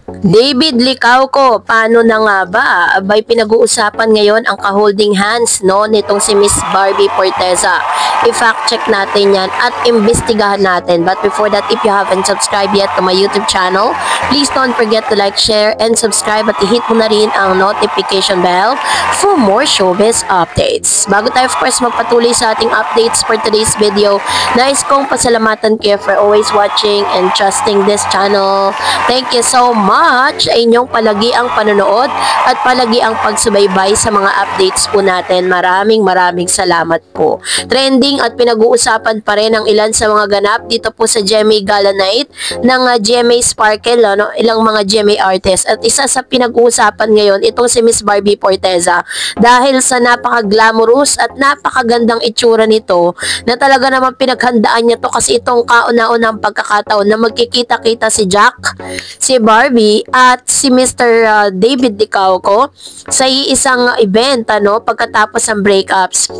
David Licauco, paano na nga ba? Abay, pinag-uusapan ngayon ang ka-holding hands no, nitong si Miss Barbie Forteza. I-fact check natin yan at imbestigahan natin. But before that, if you haven't subscribed yet to my YouTube channel, please don't forget to like, share, and subscribe at i-hit mo na rin ang notification bell for more showbiz updates. Bago tayo of course magpatuloy sa ating updates for today's video, nais kong pasalamatan kayo for always watching and trusting this channel. Thank you so much sa inyong palagi ang panonood at palagi ang pagsubaybay sa mga updates po natin. Maraming salamat po. Trending at pinag-uusapan pa rin ang ilan sa mga ganap dito po sa GMA Gala Night ng GMA Sparkle, no? Ilang mga GMA artists. At isa sa pinag-uusapan ngayon, itong si Miss Barbie Forteza. Dahil sa napaka-glamorous at napakagandang itsura nito, na talaga naman pinaghandaan niya to kasi itong kauna-unang pagkakataon na magkikita-kita si Jack, si Barbie, at si Mr. David Licauco sa isang event pagkatapos ng breakups.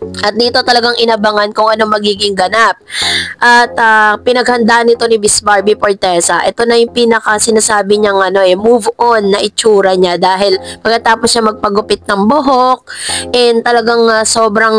At dito talagang inabangan kung ano magiging ganap. At pinaghandaan nito ni Miss Barbie Forteza. Ito na yung pinaka sinasabi niyang move on na itsura niya dahil pagkatapos siya magpagupit ng buhok and talagang sobrang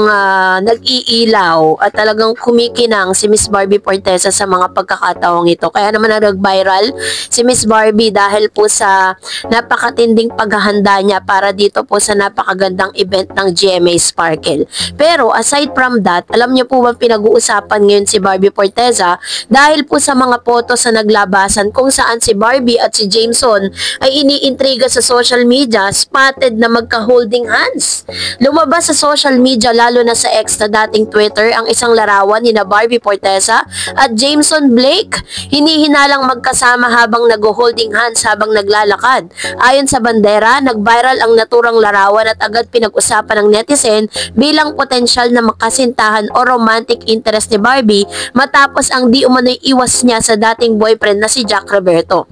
nag-iilaw at talagang kumikinang si Miss Barbie Forteza sa mga pagkakataong ito. Kaya naman nag-viral si Miss Barbie dahil po sa napakatinding paghahanda niya para dito po sa napakagandang event ng GMA Sparkle. Pero aside from that, alam niyo po ba pinag-uusapan ngayon si Barbie Forteza dahil po sa mga photos na naglabasan kung saan si Barbie at si Jameson ay iniintriga sa social media, spotted na magka-holding hands. Lumabas sa social media lalo na sa X na dating Twitter ang isang larawan ni na Barbie Forteza at Jameson Blake, hinihinalang magkasama habang nag-holding hands habang naglalakad. Ayon sa bandera, nag-viral ang naturang larawan at agad pinag-usapan ng netizen bilang potensyal na makasintahan o romantic interest ni Barbie matapos ang di umano'y iwas niya sa dating boyfriend na si Jack Roberto.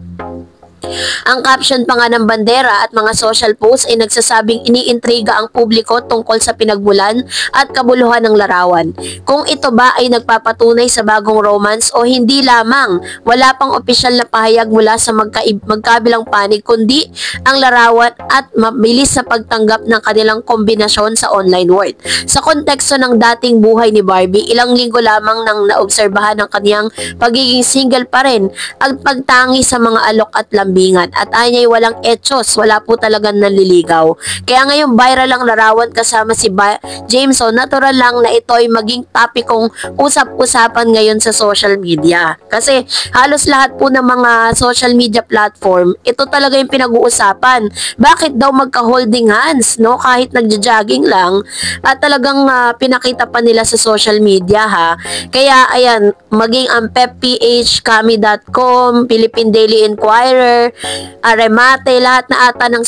Ang caption pa nga ng bandera at mga social posts ay nagsasabing iniintriga ang publiko tungkol sa pinagmulan at kabuluhan ng larawan. Kung ito ba ay nagpapatunay sa bagong romance o hindi lamang, wala pang opisyal na pahayag mula sa magkabilang panig kundi ang larawan at mabilis sa pagtanggap ng kanilang kombinasyon sa online world. Sa konteksto ng dating buhay ni Barbie, ilang linggo lamang nang naobserbahan ang kaniyang pagiging single pa rin at pagtangi sa mga alok at lambingan. At anya'y walang etsos, wala po talagang nanliligaw. Kaya ngayon viral ang larawan kasama si Jameson. Natural lang na ito ay maging topikong usap-usapan ngayon sa social media. Kasi halos lahat po ng mga social media platform, ito talaga yung pinag-uusapan. Bakit daw magka-holding hands, no? Kahit nagja-jogging lang, at talagang pinakita pa nila sa social media, ha? Kaya ayan, maging ang PepPH, Kami.com, Philippine Daily Inquirer, Aremate, lahat na ata ng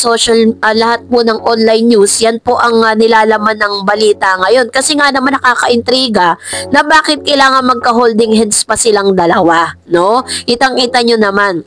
lahat po ng online news, yan po ang nilalaman ng balita ngayon. Kasi nga naman nakakaintriga na bakit kailangan magka-holding hands pa silang dalawa, no? Kitang-kita nyo naman.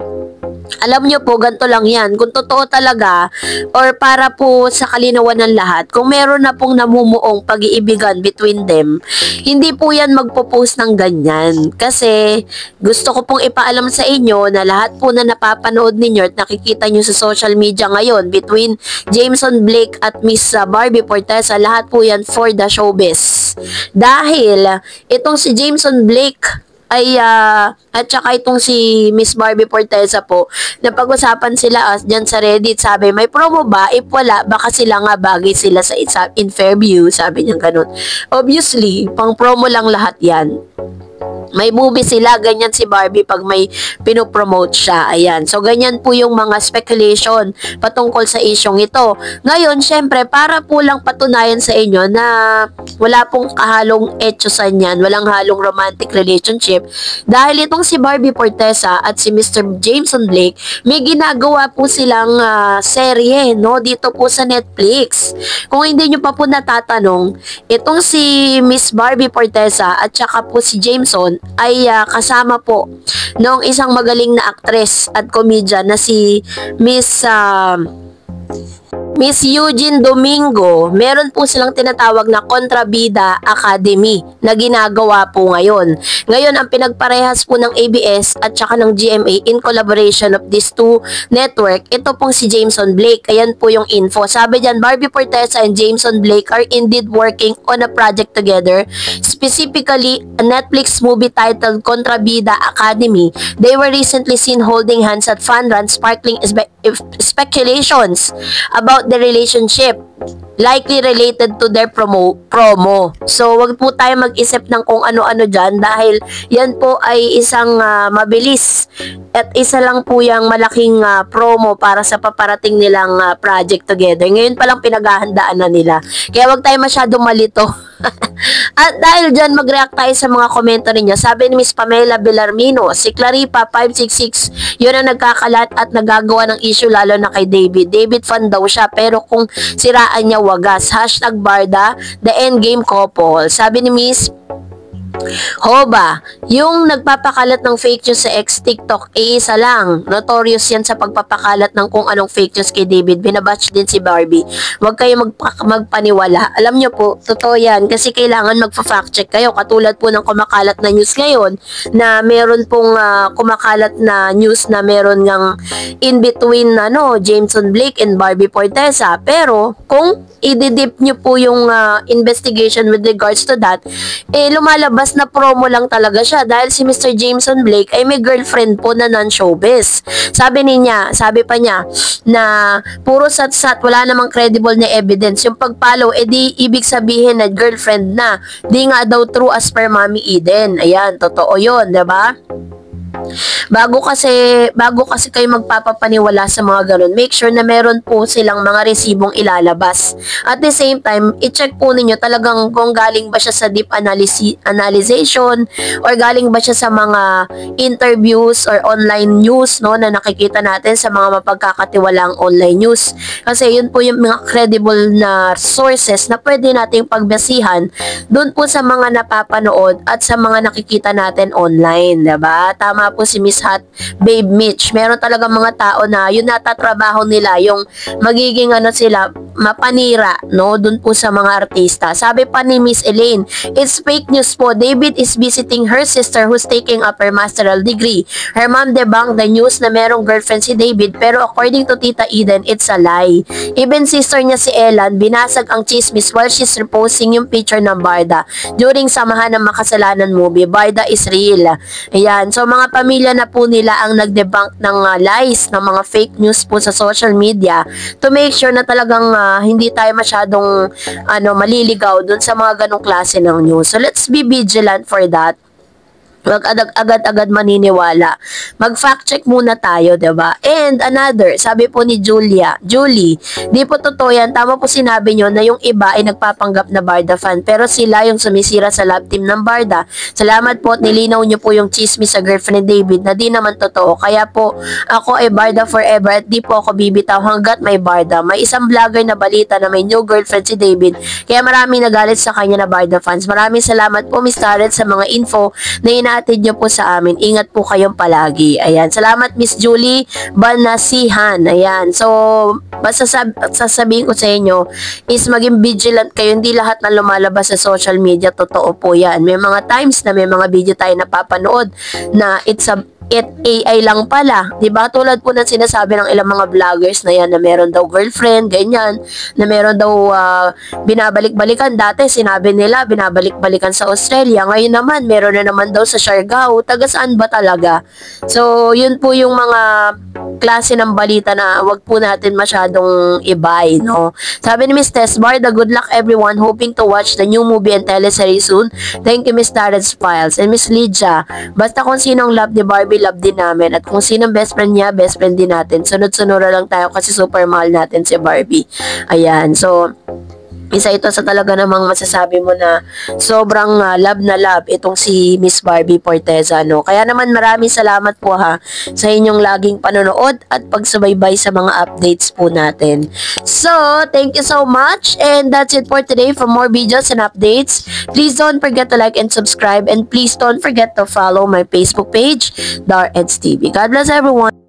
Alam nyo po, ganito lang yan. Kung totoo talaga, or para po sa kalinawan ng lahat, kung meron na pong namumuong pag-iibigan between them, hindi po yan magpo-post ng ganyan. Kasi gusto ko pong ipaalam sa inyo na lahat po na napapanood ninyo at nakikita nyo sa social media ngayon between Jameson Blake at Miss Barbie Forteza, lahat po yan for the showbiz. Dahil itong si Jameson Blake ay at saka itong si Miss Barbie Forteza po, napag-usapan sila dyan sa Reddit, sabi, may promo ba? If wala, baka sila nga bagay sila sa in Fairview, sabi niya ganun. Obviously, pang promo lang lahat yan. May movie sila, ganyan si Barbie pag may pinopromote siya. Ayan. So, ganyan po yung mga speculation patungkol sa isyong ito. Ngayon, syempre, para po lang patunayan sa inyo na wala pong kahalong etyosan yan, walang halong romantic relationship. Dahil itong si Barbie Forteza at si Mr. Jameson Blake, may ginagawa po silang serye, no? Dito po sa Netflix. Kung hindi nyo pa po natatanong, itong si Miss Barbie Forteza at saka po si Jameson ay kasama po ng isang magaling na aktres at komedyan na si Miss Miss Eugene Domingo, meron po silang tinatawag na Kontrabida Academy na ginagawa po ngayon. Ngayon, ang pinagparehas po ng ABS at saka ng GMA in collaboration of these two network, ito pong si Jameson Blake. Ayan po yung info. Sabi dyan, Barbie Forteza and Jameson Blake are indeed working on a project together, specifically a Netflix movie titled Kontrabida Academy. They were recently seen holding hands at fun run, sparkling speculations about the relationship likely related to their promo. So, wag po tayo mag-isip ng kung ano-ano dyan dahil yan po ay isang mabilis at isa lang po yung malaking promo para sa paparating nilang project together. Ngayon pa lang pinaghahandaan na nila. Kaya wag tayo masyadong malito. At dahil dyan, mag-react tayo sa mga komento ninyo. Sabi ni Miss Pamela Bellarmino, si Claripa 566, yun ang nagkakalat at nagagawa ng issue lalo na kay David. David fan daw siya, pero kung siraan niya wagas. Hashtag Barda, the endgame couple. Sabi ni Miss Hoba, yung nagpapakalat ng fake news sa ex-TikTok, isa lang. Notorious yan sa pagpapakalat ng kung anong fake news kay David. Binabatch din si Barbie. Huwag kayo magpaniwala. Alam nyo po, totoo yan. Kasi kailangan magpa-fact check kayo. Katulad po ng kumakalat na news ngayon, na meron pong kumakalat na news na meron ngang in between Jameson Blake and Barbie Forteza. Pero, kung i-dip nyo po yung investigation with regards to that, lumalabas na promo lang talaga siya dahil si Mr. Jameson Blake ay may girlfriend po na non-showbiz. Sabi pa niya na puro sat-sat, wala namang credible na evidence. Yung pag-follow, di ibig sabihin na girlfriend na. Di nga daw true as per Mami Eden. Ayan, totoo yun, diba? Bago kasi kayo magpapapaniwala sa mga ganun, make sure na meron po silang mga resibong ilalabas. At the same time, i-check po ninyo talagang kung galing ba siya sa deep analyzation or galing ba siya sa mga interviews or online news na nakikita natin sa mga mapagkakatiwalang online news. Kasi yun po yung mga credible na sources na pwede nating pagbasihan dun po sa mga napapanood at sa mga nakikita natin online, diba? Tama po si Miss Hot Babe Mitch. Meron talaga mga tao na yun natatrabaho nila, yung magiging sila, mapanira, dun po sa mga artista. Sabi pa ni Miss Elaine, it's fake news po. David is visiting her sister who's taking up her masteral degree. Her mom debunked the news na merong girlfriend si David, pero according to Tita Eden, it's a lie. Even sister niya si Ellen, binasag ang chismis while she's reposting yung picture ng Barda during Samahan ng Makasalanan movie. Barda is real. Ayan. So, mga pamilya na po nila ang nag-debunk ng lies, ng mga fake news po sa social media to make sure na talagang hindi tayo masyadong maliligaw dun sa mga ganong klase ng news. So, let's be vigilant for that. Wag agad-agad maniniwala. Mag-fact check muna tayo, 'di ba? And another, sabi po ni Julie, di po totoo yan. Tama po sinabi nyo na yung iba ay nagpapanggap na Barda fan, pero sila yung sumisira sa love team ng Barda. Salamat po at nilinaw nyo po yung chismis sa girlfriend ni David na di naman totoo. Kaya po, ako ay Barda forever at di po ako bibitaw hanggat may Barda. May isang vlogger na balita na may new girlfriend si David, kaya maraming nagalit sa kanya na Barda fans. Maraming salamat po, Miss Tarot, sa mga info na atid nyo po sa amin. Ingat po kayong palagi. Ayan. Salamat, Miss Julie Banasihan. Ayan. So, basta sasabihin ko sa inyo is maging vigilant kayo. Hindi lahat na lumalabas sa social media totoo po yan. May mga times na may mga video tayo napapanood na AI lang pala. Diba? Tulad po ng sinasabi ng ilang mga vloggers na yan na meron daw girlfriend, ganyan, na meron daw binabalik-balikan. Dati sinabi nila binabalik-balikan sa Australia. Ngayon naman, meron na naman daw sa Siargao. Taga saan ba talaga? So, yun po yung mga klase ng balita na wag po natin masyadong ibay, Sabi ni Miss Tess Barda, good luck everyone hoping to watch the new movie and teleseries soon. Thank you, Miss Tarot's Files. And Miss Lydia, basta kung sinong love ni Barbie, love din namin. At kung sinong best friend niya, best friend din natin. Sunod-sunod lang tayo kasi super mahal natin si Barbie. Ayan. So, isa ito sa talaga namang masasabi mo na sobrang love na love itong si Miss Barbie Forteza, Kaya naman maraming salamat po sa inyong laging panonood at pagsubaybay sa mga updates po natin. So, thank you so much and that's it for today. For more videos and updates, please don't forget to like and subscribe and please don't forget to follow my Facebook page, Dar Eds TV. God bless everyone.